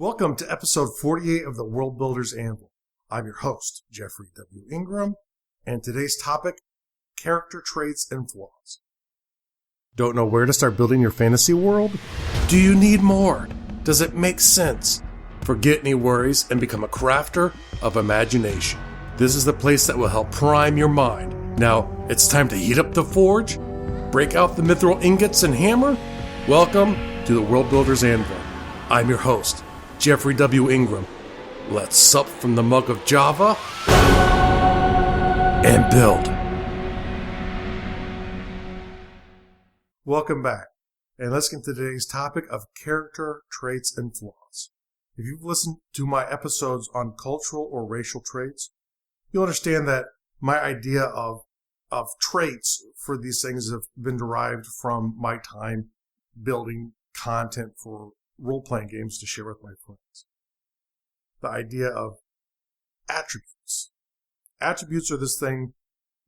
Welcome to episode 48 of the World Builder's Anvil. I'm your host, Jeffrey W. Ingram, and today's topic, character traits and flaws. Don't know where to start building your fantasy world? Do you need more? Does it make sense? Forget any worries and become a crafter of imagination. This is the place that will help prime your mind. Now, it's time to heat up the forge, break out the mithril ingots and hammer. Welcome to the World Builder's Anvil. I'm your host, Jeffrey W. Ingram. Let's sup from the mug of Java and build. Welcome back, and let's get to today's topic of character traits and flaws. If you've listened to my episodes on cultural or racial traits, you'll understand that my idea of traits for these things have been derived from my time building content for role-playing games to share with my friends. The idea of attributes. Attributes are this thing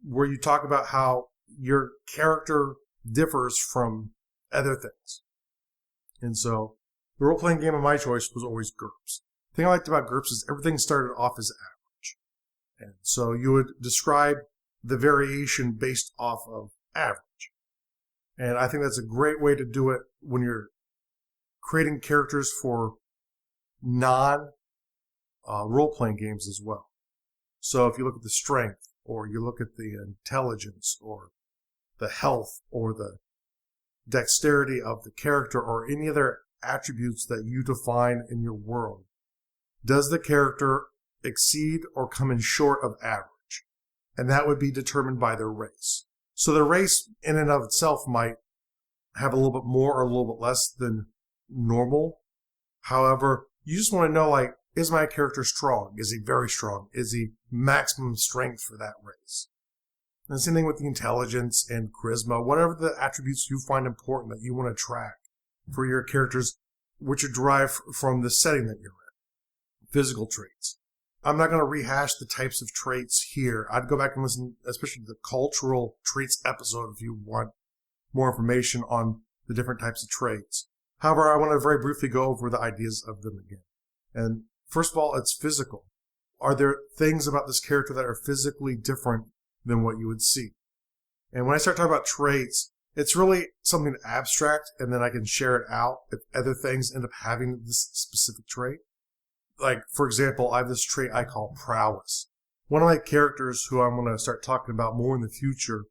where you talk about how your character differs from other things. And so, the role-playing game of my choice was always GURPS. The thing I liked about GURPS is everything started off as average. And so you would describe the variation based off of average. And I think that's a great way to do it when you're creating characters for non-role-playing games as well. So if you look at the strength, or you look at the intelligence, or the health, or the dexterity of the character, or any other attributes that you define in your world, does the character exceed or come in short of average? And that would be determined by their race. So the race in and of itself might have a little bit more or a little bit less than normal. However, you just want to know, like, is my character strong? Is he very strong? Is he maximum strength for that race? And the same thing with the intelligence and charisma, whatever the attributes you find important that you want to track for your characters, which are derived from the setting that you're in. Physical traits. I'm not going to rehash the types of traits here. I'd go back and listen, especially to the cultural traits episode if you want more information on the different types of traits. However, I want to very briefly go over the ideas of them again. And first of all, it's physical. Are there things about this character that are physically different than what you would see? And when I start talking about traits, it's really something abstract, and then I can share it out if other things end up having this specific trait. Like, for example, I have this trait I call prowess. One of my characters, who I'm going to start talking about more in the future,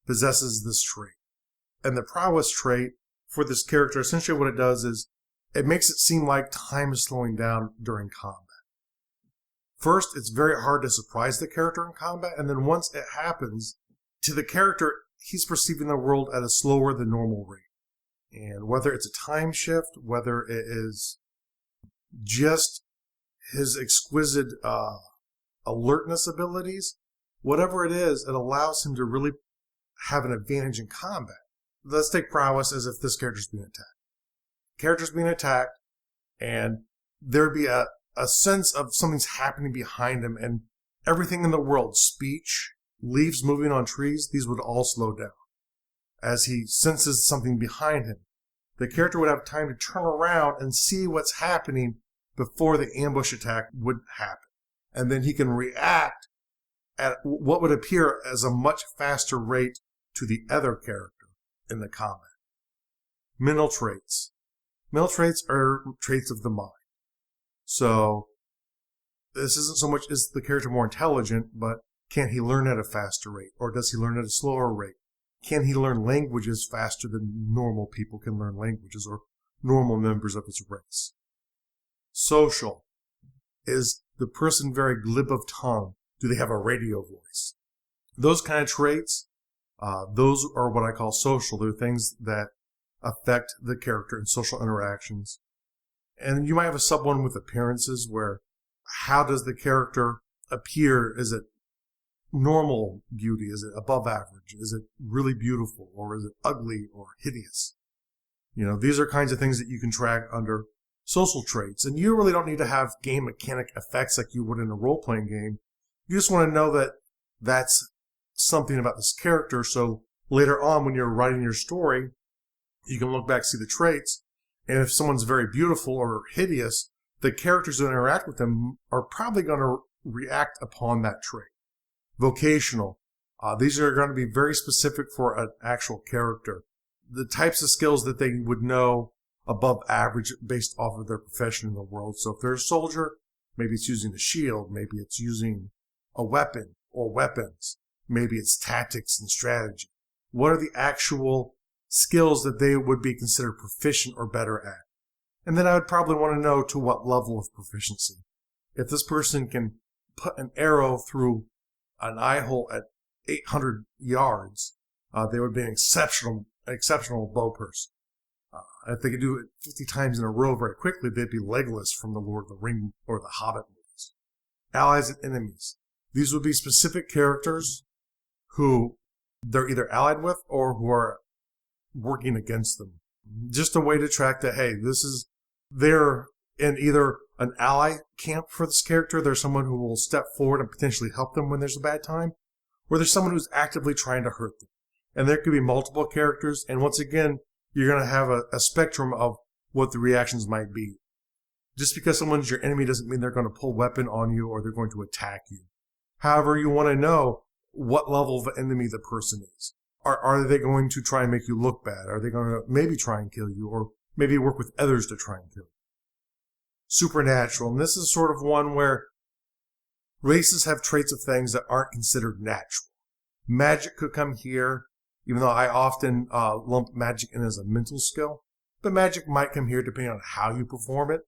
possesses this trait. And the prowess trait for this character, essentially what it does is it makes it seem like time is slowing down during combat. First, it's very hard to surprise the character in combat, and then once it happens, to the character, he's perceiving the world at a slower than normal rate. And whether it's a time shift, whether it is just his exquisite alertness abilities, whatever it is, it allows him to really have an advantage in combat. Let's take prowess as if this character's being attacked. Character's being attacked, and there'd be a sense of something's happening behind him, and everything in the world, speech, leaves moving on trees, these would all slow down. As he senses something behind him, the character would have time to turn around and see what's happening before the ambush attack would happen. And then he can react at what would appear as a much faster rate to the other character in the combat. Mental traits. Mental traits are traits of the mind. So, this isn't so much is the character more intelligent, but can he learn at a faster rate? Or does he learn at a slower rate? Can he learn languages faster than normal people can learn languages, or normal members of his race? Social. Is the person very glib of tongue? Do they have a radio voice? Those kind of traits, those are what I call social. They're things that affect the character in social interactions. And you might have a sub one with appearances, where how does the character appear? Is it normal beauty? Is it above average? Is it really beautiful? Or is it ugly or hideous? You know, these are kinds of things that you can track under social traits. And you really don't need to have game mechanic effects like you would in a role-playing game. You just want to know that that's something about this character, so later on when you're writing your story, you can look back, see the traits, and if someone's very beautiful or hideous, the characters that interact with them are probably going to react upon that trait. Vocational. These are going to be very specific for an actual character. The types of skills that they would know above average based off of their profession in the world. So if they're a soldier, maybe it's using a shield, maybe it's using a weapon or weapons, maybe it's tactics and strategy. What are the actual skills that they would be considered proficient or better at? And then I would probably want to know to what level of proficiency. If this person can put an arrow through an eye hole at 800 yards, they would be an exceptional bow person. If they could do it 50 times in a row very quickly, they'd be Legolas from the Lord of the Ring or the Hobbit movies. Allies and enemies. These would be specific characters who they're either allied with or who are working against them. Just a way to track that, hey, they're in either an ally camp for this character, there's someone who will step forward and potentially help them when there's a bad time, or there's someone who's actively trying to hurt them. And there could be multiple characters, and once again, you're going to have a spectrum of what the reactions might be. Just because someone's your enemy doesn't mean they're going to pull a weapon on you or they're going to attack you. However, you want to know what level of enemy the person is. Are they going to try and make you look bad? Are they going to maybe try and kill you, or maybe work with others to try and kill you? Supernatural. And this is sort of one where races have traits of things that aren't considered natural. Magic could come here, even though I often lump magic in as a mental skill. But magic might come here depending on how you perform it.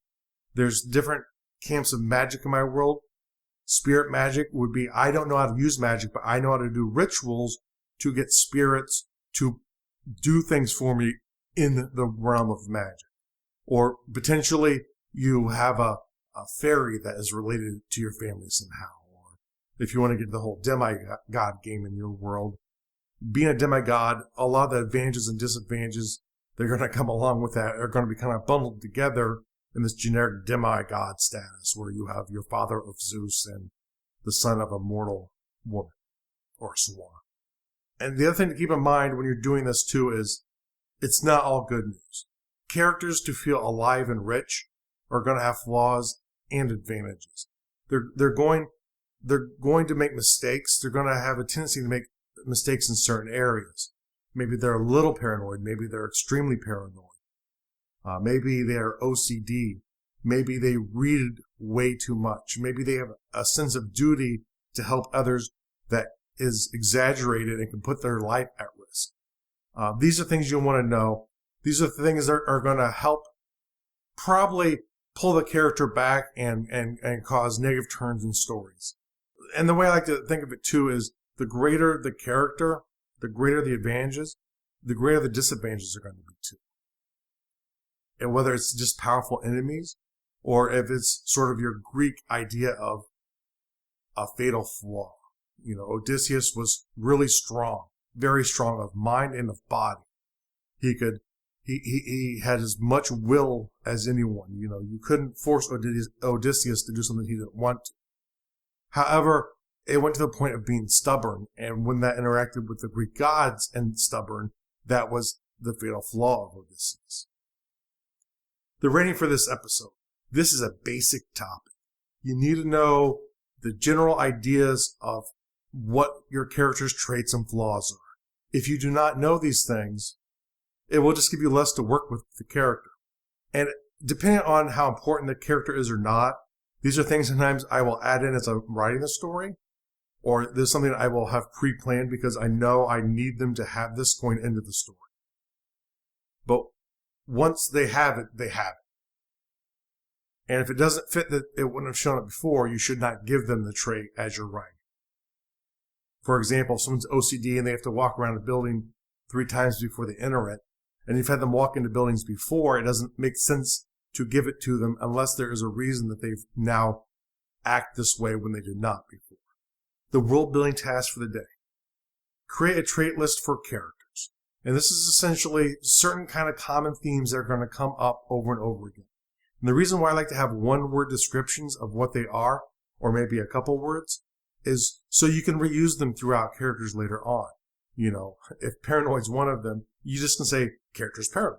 There's different camps of magic in my world. Spirit magic would be, I don't know how to use magic, but I know how to do rituals to get spirits to do things for me in the realm of magic. Or potentially you have a fairy that is related to your family somehow. Or if you want to get the whole demigod game in your world, being a demigod, a lot of the advantages and disadvantages that are going to come along with that are going to be kind of bundled together in this generic demigod status where you have your father of Zeus and the son of a mortal woman or swan. And the other thing to keep in mind when you're doing this too is it's not all good news. Characters to feel alive and rich are going to have flaws and advantages. They're going to make mistakes. They're going to have a tendency to make mistakes in certain areas. Maybe they're a little paranoid. Maybe they're extremely paranoid. Maybe they're OCD. Maybe they read way too much. Maybe they have a sense of duty to help others that is exaggerated and can put their life at risk. These are things you'll want to know. These are things that are going to help probably pull the character back and cause negative turns in stories. And the way I like to think of it too is the greater the character, the greater the advantages, the greater the disadvantages are going to be too. And whether it's just powerful enemies or if it's sort of your Greek idea of a fatal flaw. You know, Odysseus was really strong, very strong of mind and of body. He had as much will as anyone. You know, you couldn't force Odysseus to do something he didn't want to. However, it went to the point of being stubborn, and when that interacted with the Greek gods and stubborn, that was the fatal flaw of Odysseus. The rating for this episode. This is a basic topic. You need to know the general ideas of what your character's traits and flaws are. If you do not know these things, it will just give you less to work with the character. And depending on how important the character is or not, these are things sometimes I will add in as I'm writing the story, or there's something I will have pre-planned because I know I need them to have this going into the story. But once they have it, they have it. And if it doesn't fit that it wouldn't have shown up before, you should not give them the trait as you're writing. For example, if someone's OCD and they have to walk around a building 3 times before they enter it, and you've had them walk into buildings before, it doesn't make sense to give it to them unless there is a reason that they've now act this way when they did not before. The world building task for the day. Create a trait list for characters. And this is essentially certain kind of common themes that are going to come up over and over again. And the reason why I like to have one-word descriptions of what they are, or maybe a couple words, is so you can reuse them throughout characters later on. You know, if paranoid's one of them, you just can say, character's paranoid.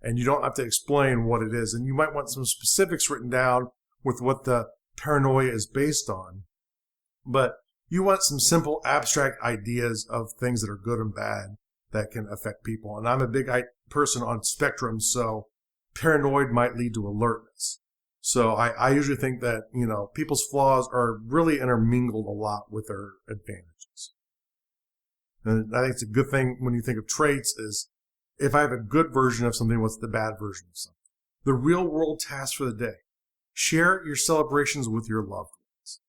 And you don't have to explain what it is. And you might want some specifics written down with what the paranoia is based on. But you want some simple abstract ideas of things that are good and bad that can affect people. And I'm a big person on spectrum, so paranoid might lead to alertness. So I usually think that, people's flaws are really intermingled a lot with their advantages. And I think it's a good thing when you think of traits is, if I have a good version of something, what's the bad version of something? The real world task for the day. Share your celebrations with your loved ones.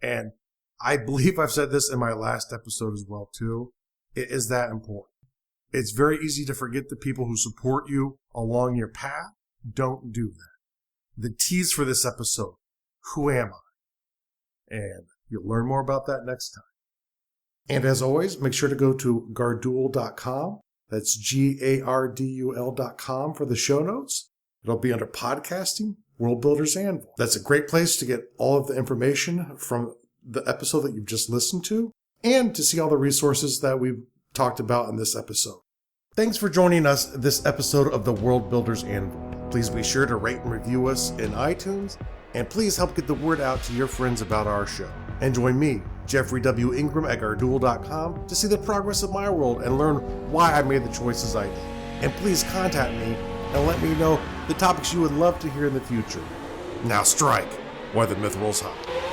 And I believe I've said this in my last episode as well, too. It is that important. It's very easy to forget the people who support you along your path. Don't do that. The tease for this episode, who am I? And you'll learn more about that next time. And as always, make sure to go to gardul.com. That's GARDUL.com for the show notes. It'll be under podcasting, World Builders Anvil. That's a great place to get all of the information from the episode that you've just listened to and to see all the resources that we've talked about in this episode. Thanks for joining us this episode of the World Builders Anvil. Please be sure to rate and review us in iTunes, and please help get the word out to your friends about our show. And join me, Jeffrey W. Ingram at Gardul.com, to see the progress of my world and learn why I made the choices I did. And please contact me and let me know the topics you would love to hear in the future. Now strike, while the myth rolls high.